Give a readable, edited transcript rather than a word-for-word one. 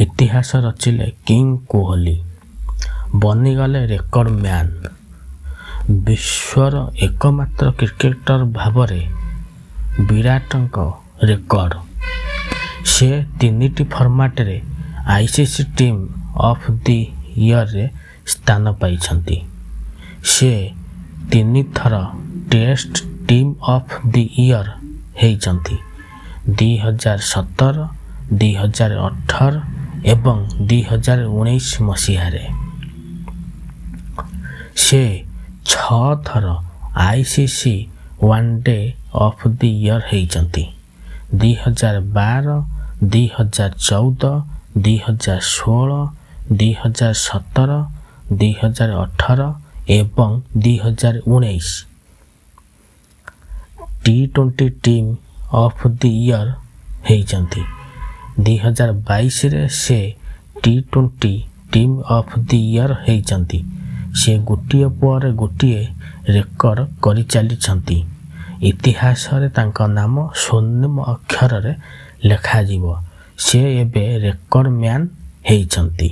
ଇତିହାସ ରଚିଲେ king Kohli, ବନିଗଲେ record man. ବିଶ୍ୱର ଏକମାତ୍ର କ୍ରିକେଟର ଭାବରେ ବିରାଟଙ୍କ ରେକର୍ଡ। ସେ 3ଟି ଫର୍ମାଟରେ ଆଇସିସି ଟିମ୍ ଅଫ୍ ଦି ଇୟର୍ରେ ସ୍ଥାନ ପାଇଛନ୍ତି। ସେ 3 ଥର test team of the year ହେଇଛନ୍ତି 2017, 2018 ଏବଂ 2019 ମସିହାରେ। ସେ 6 ଥର ICC one-day of the year ହେଇଛନ୍ତି 2012, 2014, 2016, 2017, 2018 ଏବଂ 2019। T20 team of the year ହେଇଛନ୍ତି 2022ରେ। ସେ T20 team of the year ହେଇଛନ୍ତି। ସେ ଗୋଟିଏ ପରେ ଗୋଟିଏ ରେକର୍ଡ କରିଚାଲିଛନ୍ତି। ଇତିହାସରେ ତାଙ୍କ ନାମ ସ୍ୱର୍ଣ୍ଣିମ ଅକ୍ଷରରେ ଲେଖାଯିବ। ସେ ଏବେ ରେକର୍ଡ ମ୍ୟାନ୍ ହେଇଛନ୍ତି।